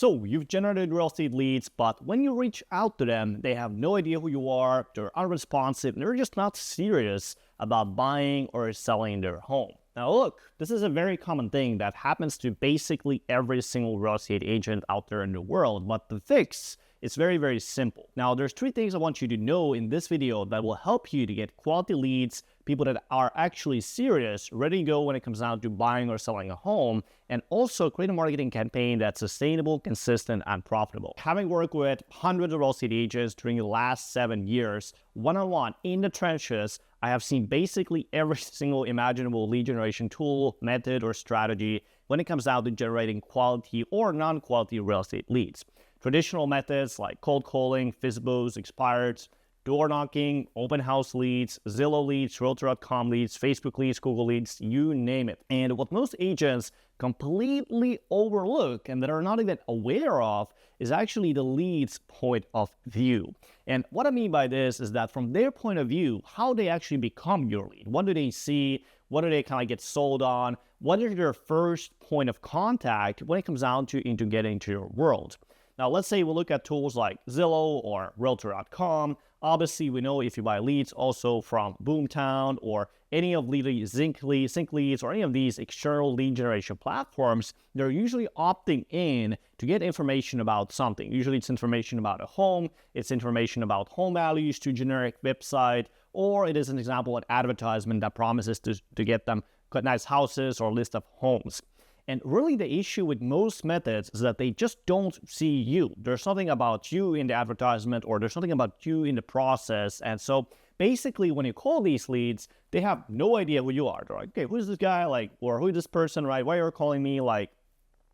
So you've generated real estate leads, but when you reach out to them, they have no idea who you are, they're unresponsive, and they're just not serious about buying or selling their home. Now look, this is a very common thing that happens to basically every single real estate agent out there in the world, but the fix is very, very simple. Now there's three things I want you to know in this video that will help you to get quality leads, people that are actually serious, ready to go when it comes down to buying or selling a home, and also create a marketing campaign that's sustainable, consistent, and profitable. Having worked with hundreds of real estate agents during the last 7 years, one-on-one in the trenches, I have seen basically every single imaginable lead generation tool, method, or strategy when it comes down to generating quality or non-quality real estate leads. Traditional methods like cold calling, FISBOs, expireds, door knocking, open house leads, Zillow leads, realtor.com leads, Facebook leads, Google leads, you name it. And what most agents completely overlook and that are not even aware of is actually the lead's point of view. And what I mean by this is that from their point of view, how they actually become your lead. What do they see? What do they kind of get sold on? What is their first point of contact when it comes down to into getting to your world? Now, let's say we look at tools like Zillow or realtor.com. Obviously, we know if you buy leads also from Boomtown or any of Sync Leads, or any of these external lead generation platforms, they're usually opting in to get information about something. Usually it's information about a home, it's information about home values to generic website, or it is an example of an advertisement that promises to get them nice houses or list of homes. And really the issue with most methods is that they just don't see you. There's something about you in the advertisement, or there's something about you in the process. And so basically when you call these leads, they have no idea who you are. They're like, okay, who's this guy? Like, or who is this person, right? Why are you calling me? Like,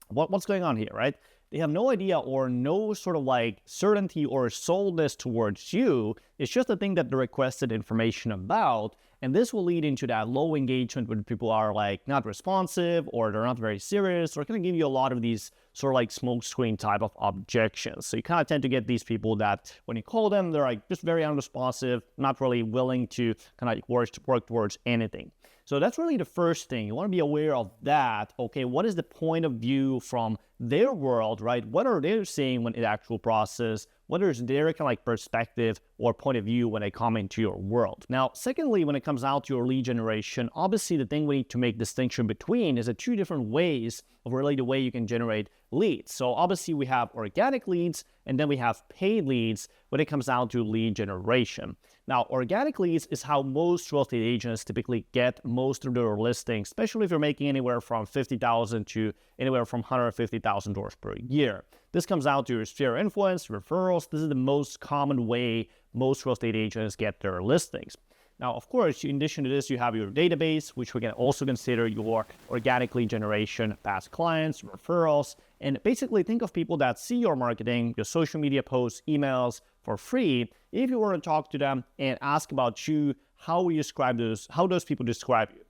what's going on here, right? They have no idea or no sort of like certainty or soldness towards you. It's just a thing that they requested information about. And this will lead into that low engagement when people are like not responsive, or they're not very serious, or going to give you a lot of these sort of like smoke screen type of objections. So you kind of tend to get these people that when you call them, they're like just very unresponsive, not really willing to kind of work towards anything. So that's really the first thing. You want to be aware of that. Okay, what is the point of view from their world, right? What are they seeing when in the actual process? What is their kind of like perspective or point of view when they come into your world? Now, secondly, when it comes out to your lead generation, obviously the thing we need to make distinction between is the two different ways of really the way you can generate leads. So obviously we have organic leads, and then we have paid leads when it comes down to lead generation. Now, organic leads is how most real estate agents typically get most of their listings, especially if you're making anywhere from $50,000 to anywhere from $150,000 per year. This comes out to your sphere of influence, referrals. This is the most common way most real estate agents get their listings. Now, of course, in addition to this, you have your database, which we can also consider your organic lead generation, past clients, referrals, and basically think of people that see your marketing, your social media posts, emails for free. If you were to talk to them and ask about you, how those people describe you.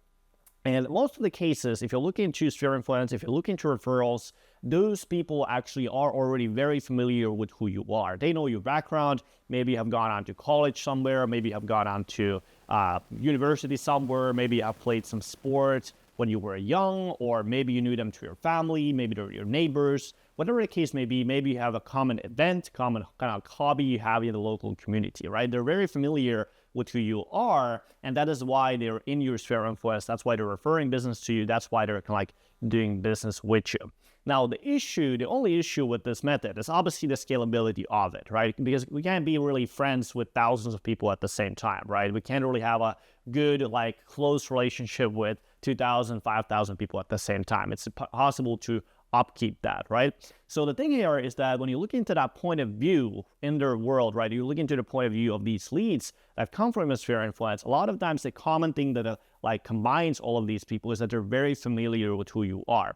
And most of the cases, if you're looking into sphere influence, if you're looking into referrals, those people actually are already very familiar with who you are. They know your background. Maybe you have gone on to college somewhere. Maybe you have gone on to university somewhere. Maybe you have played some sports when you were young, or maybe you knew them through your family. Maybe they're your neighbors. Whatever the case may be, maybe you have a common event, common kind of hobby you have in the local community, right? They're very familiar with who you are, and that is why they're in your sphere of influence. That's why they're referring business to you. That's why they're kind of like doing business with you. Now, the only issue with this method is obviously the scalability of it, right? Because we can't be really friends with thousands of people at the same time, right? We can't really have a good, like, close relationship with 2,000, 5,000 people at the same time. It's possible to upkeep that, right? So the thing here is that when you look into that point of view in their world, right, you look into the point of view of these leads that come from a sphere of influence, a lot of times the common thing that like combines all of these people is that they're very familiar with who you are.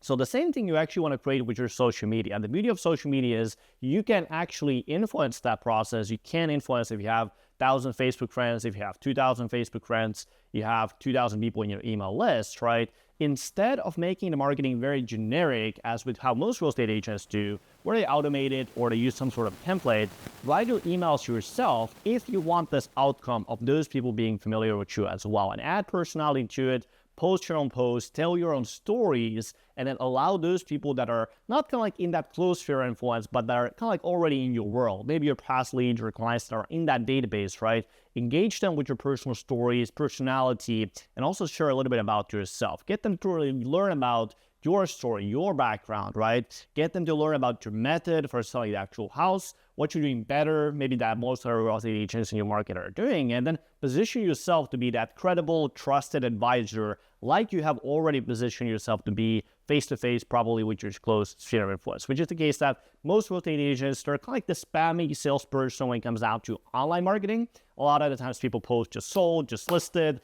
So the same thing you actually want to create with your social media. And the beauty of social media is you can actually influence that process. You can influence if you have 1,000 Facebook friends, if you have 2,000 Facebook friends, you have 2,000 people in your email list, right? Instead of making the marketing very generic, as with how most real estate agents do, where they automate it or they use some sort of template, write your emails yourself if you want this outcome of those people being familiar with you as well, and add personality to it, post your own posts, tell your own stories, and then allow those people that are not kind of like in that close sphere of influence, but that are kind of like already in your world, maybe your past leads or clients that are in that database, right? Engage them with your personal stories, personality, and also share a little bit about yourself. Get them to really learn about your story, your background, right? Get them to learn about your method for selling the actual house, what you're doing better, maybe that most other real estate agents in your market are doing, and then position yourself to be that credible, trusted advisor like you have already positioned yourself to be face-to-face, probably with your close sphere of influence, which is the case that most real estate agents, they're kind of like the spammy salesperson when it comes down to online marketing. A lot of the times people post just sold, just listed,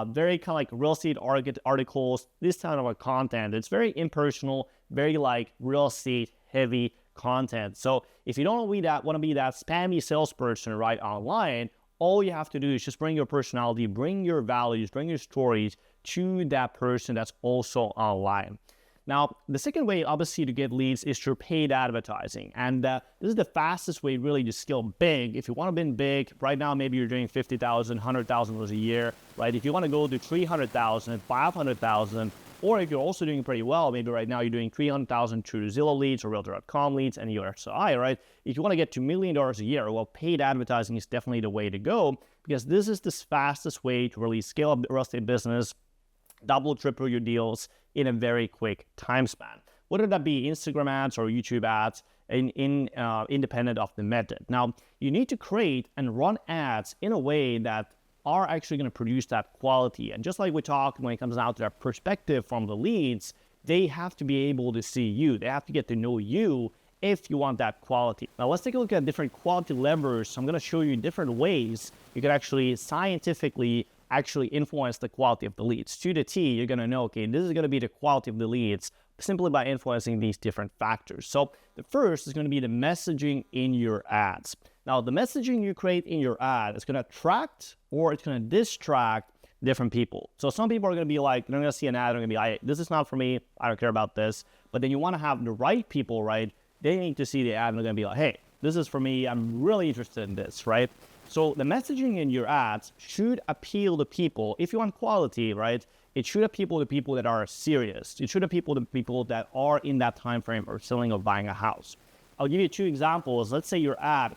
very kind of like real estate articles, this kind of content. It's very impersonal, very like real estate heavy content. So if you don't want to be that spammy salesperson right online, all you have to do is just bring your personality, bring your values, bring your stories to that person that's also online. Now, the second way, obviously, to get leads is through paid advertising. And this is the fastest way, really, to scale big. If you want to be big, right now, maybe you're doing $50,000, $100,000 a year, right? If you want to go to $300,000, $500,000, or if you're also doing pretty well, maybe right now you're doing $300,000 through Zillow leads or Realtor.com leads and your SI, right? If you want to get to $1 million a year, well, paid advertising is definitely the way to go, because this is the fastest way to really scale up the real estate business, double, triple your deals in a very quick time span. Whether that be Instagram ads or YouTube ads, independent of the method. Now, you need to create and run ads in a way that are actually going to produce that quality. And just like we talked when it comes down to that perspective from the leads, they have to be able to see you. They have to get to know you if you want that quality. Now, let's take a look at different quality levers. I'm going to show you different ways you can actually scientifically influence the quality of the leads. To the T, you're going to know, okay, this is going to be the quality of the leads simply by influencing these different factors. So the first is going to be the messaging in your ads. Now, the messaging you create in your ad is going to attract or it's going to distract different people. So some people are going to be like, they're going to see an ad, they're going to be like, this is not for me, I don't care about this. But then you want to have the right people, right? They need to see the ad and they're going to be like, hey, this is for me, I'm really interested in this, right? So the messaging in your ads should appeal to people. If you want quality, right, it should appeal to people that are serious. It should appeal to people that are in that time frame or selling or buying a house. I'll give you two examples. Let's say your ad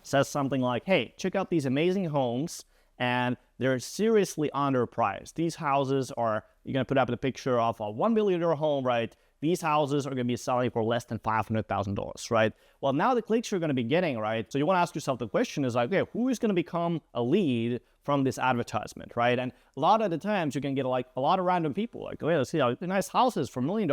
says something like, hey, check out these amazing homes and they're seriously underpriced. These houses are, you're going to put up a picture of a $1 million home, right? These houses are going to be selling for less than $500,000, right? Well, now the clicks you're going to be getting, right? So you want to ask yourself the question is like, okay, who is going to become a lead from this advertisement, right? And a lot of the times you can get like a lot of random people like, wait, let's see, nice houses for $1 million,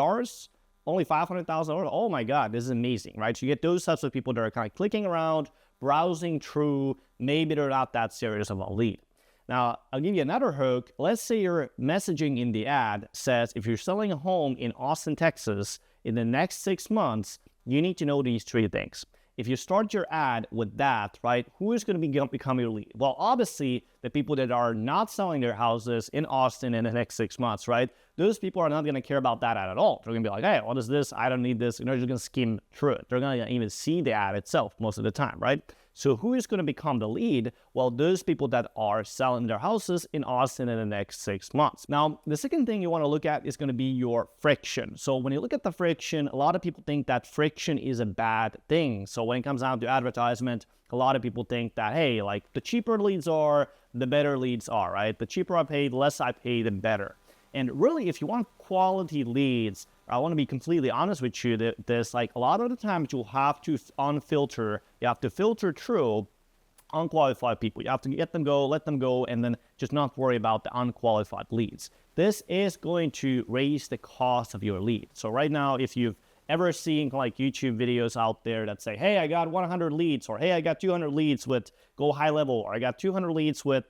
only $500,000. Oh my God, this is amazing, right? So you get those types of people that are kind of clicking around, browsing through, maybe they're not that serious of a lead. Now, I'll give you another hook. Let's say your messaging in the ad says, if you're selling a home in Austin, Texas, in the next 6 months, you need to know these three things. If you start your ad with that, right, who is going to become your lead? Well, obviously, the people that are not selling their houses in Austin in the next 6 months, right, those people are not going to care about that ad at all. They're going to be like, hey, what is this? I don't need this. They're just going to skim through it. They're going to even see the ad itself most of the time, right? So who is going to become the lead? Well, those people that are selling their houses in Austin in the next 6 months. Now, the second thing you want to look at is going to be your friction. So when you look at the friction, a lot of people think that friction is a bad thing. So when it comes down to advertisement, a lot of people think that, hey, like the cheaper leads are, the better leads are, right? The cheaper I pay, the less I pay, the better. And really, if you want quality leads, I want to be completely honest with you that there's like a lot of the times you'll have to you have to filter through unqualified people. You have to get them go, let them go, and then just not worry about the unqualified leads. This is going to raise the cost of your lead. So right now, if you've ever seen like YouTube videos out there that say, hey, I got 100 leads, or hey, I got 200 leads with Go High Level, or I got 200 leads with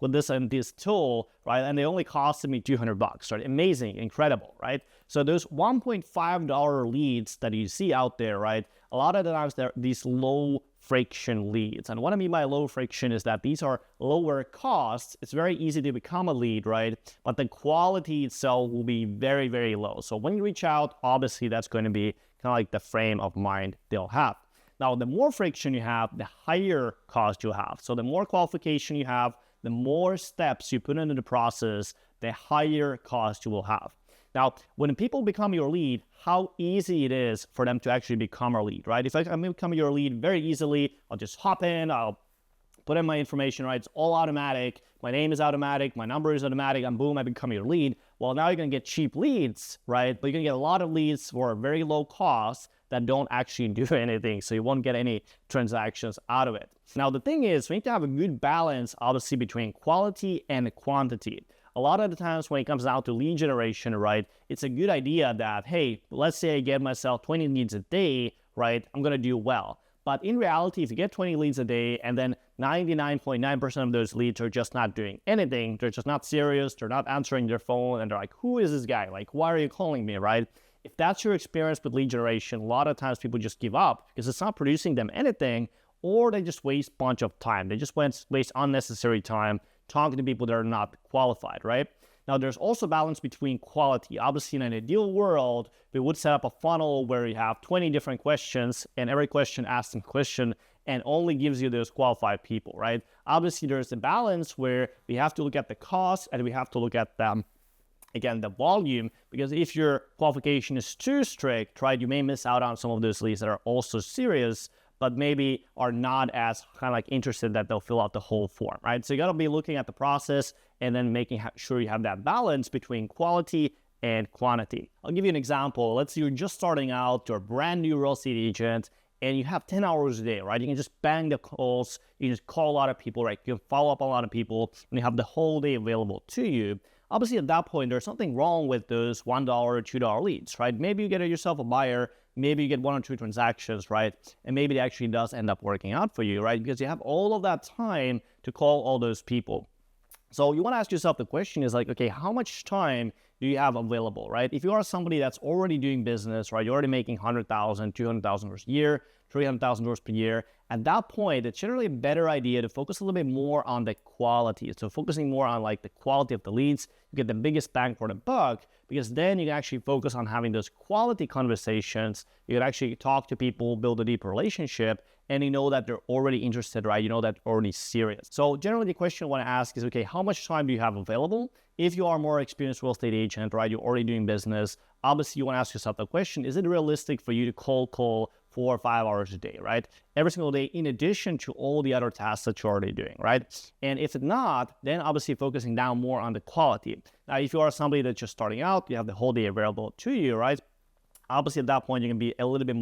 this and this tool, right? And they only costed me $200, right? Amazing, incredible, right? So those $1.5 leads that you see out there, right? A lot of the times they're these low friction leads. And what I mean by low friction is that these are lower costs. It's very easy to become a lead, right? But the quality itself will be very, very low. So when you reach out, obviously that's going to be kind of like the frame of mind they'll have. Now, the more friction you have, the higher cost you have. So the more qualification you have, the more steps you put into the process, the higher cost you will have. Now, when people become your lead, how easy it is for them to actually become our lead, right? If I become your lead very easily, I'll just hop in, I'll put in my information, right? It's all automatic. My name is automatic. My number is automatic. And boom, I become your lead. Well, now you're going to get cheap leads, right? But you're going to get a lot of leads for a very low cost that don't actually do anything. So you won't get any transactions out of it. Now, the thing is, we need to have a good balance, obviously, between quality and quantity. A lot of the times when it comes down to lead generation, right, it's a good idea that, hey, let's say I get myself 20 leads a day, right, I'm going to do well. But in reality, if you get 20 leads a day and then 99.9% of those leads are just not doing anything, they're just not serious, they're not answering their phone, and they're like, who is this guy? Like, why are you calling me, right? If that's your experience with lead generation, a lot of times people just give up because it's not producing them anything, or they just waste a bunch of time. They just waste unnecessary time talking to people that are not qualified, right? Now, there's also balance between quality. Obviously, in an ideal world, we would set up a funnel where you have 20 different questions, and every question asks a question and only gives you those qualified people, right? Obviously, there's a balance where we have to look at the cost and we have to look at the volume, because if your qualification is too strict, right, you may miss out on some of those leads that are also serious, but maybe are not as kind of like interested that they'll fill out the whole form, right? So you gotta be looking at the process and then making sure you have that balance between quality and quantity. I'll give you an example. Let's say you're just starting out, you're a brand new real estate agent, and you have 10 hours a day, right? You can just bang the calls, you can just call a lot of people, right? You can follow up a lot of people, and you have the whole day available to you. Obviously, at that point, there's something wrong with those $1 or $2 leads, right? Maybe you get yourself a buyer, maybe you get 1 or 2 transactions, right? And maybe it actually does end up working out for you, right? Because you have all of that time to call all those people. So you want to ask yourself the question is like, okay, how much time do you have available, right? If you are somebody that's already doing business, right, you're already making $100,000, $200,000 a year, $300,000 per year, at that point, it's generally a better idea to focus a little bit more on the quality. So focusing more on like the quality of the leads, you get the biggest bang for the buck, because then you can actually focus on having those quality conversations. You can actually talk to people, build a deeper relationship, and you know that they're already interested, right? You know that they're already serious. So generally the question I want to ask is, okay, how much time do you have available? If you are a more experienced real estate agent, right, you're already doing business, obviously you want to ask yourself the question, is it realistic for you to cold call 4 or 5 hours a day, right? Every single day, in addition to all the other tasks that you're already doing, right? And if it's not, then obviously focusing down more on the quality. Now, if you are somebody that's just starting out, you have the whole day available to you, right? Obviously, at that point, you can be a little bit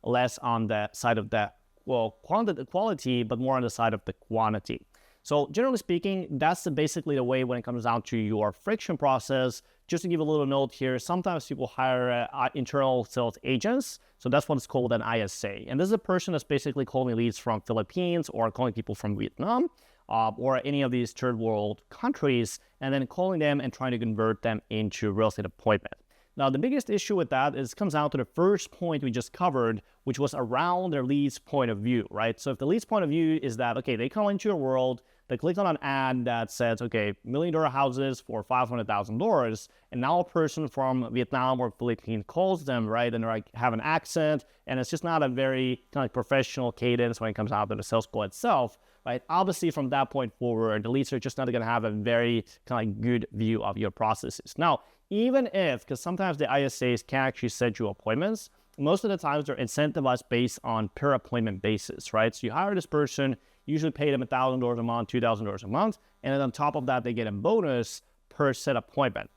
less on the side of the quality, but more on the side of the quantity. So generally speaking, that's basically the way when it comes down to your friction process. Just to give a little note here, sometimes people hire internal sales agents. So that's what's called an ISA. And this is a person that's basically calling leads from Philippines or calling people from Vietnam or any of these third world countries, and then calling them and trying to convert them into real estate appointment. Now, the biggest issue with that is comes down to the first point we just covered, which was around their lead's point of view, right? So if the lead's point of view is that, okay, they come into your world, they click on an ad that says, okay, $1 million houses for $500,000, and now a person from Vietnam or Philippines calls them, right? And they like have an accent, and it's just not a very kind of professional cadence when it comes out to the sales call itself, right? Obviously, from that point forward, the leads are just not going to have a very kind of good view of your processes. Now, even if, because sometimes the ISAs can actually set you appointments, most of the times they're incentivized based on per appointment basis, right? So you hire this person, usually pay them $1,000 a month, $2,000 a month, and then on top of that, they get a bonus per set appointment.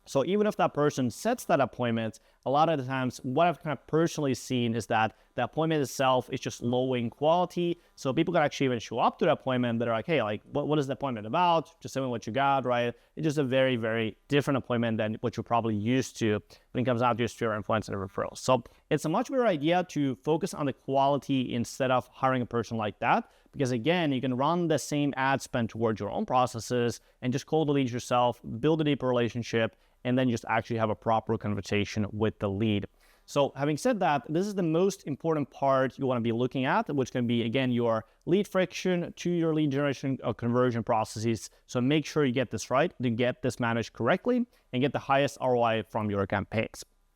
So even if that person sets that appointment, a lot of the times, what I've kind of personally seen is that the appointment itself is just low in quality. So people can actually even show up to the appointment that are like, hey, like, what is the appointment about? Just tell me what you got, right? It's just a very, very different appointment than what you're probably used to when it comes out to your sphere influence and referrals. So it's a much better idea to focus on the quality instead of hiring a person like that. Because again, you can run the same ad spend towards your own processes and just cold the leads yourself, build a deeper relationship, and then just actually have a proper conversation with the lead. So having said that, this is the most important part you want to be looking at, which can be, again, your lead friction to your lead generation or conversion processes. So make sure you get this right, to get this managed correctly, and get the highest ROI from your campaigns.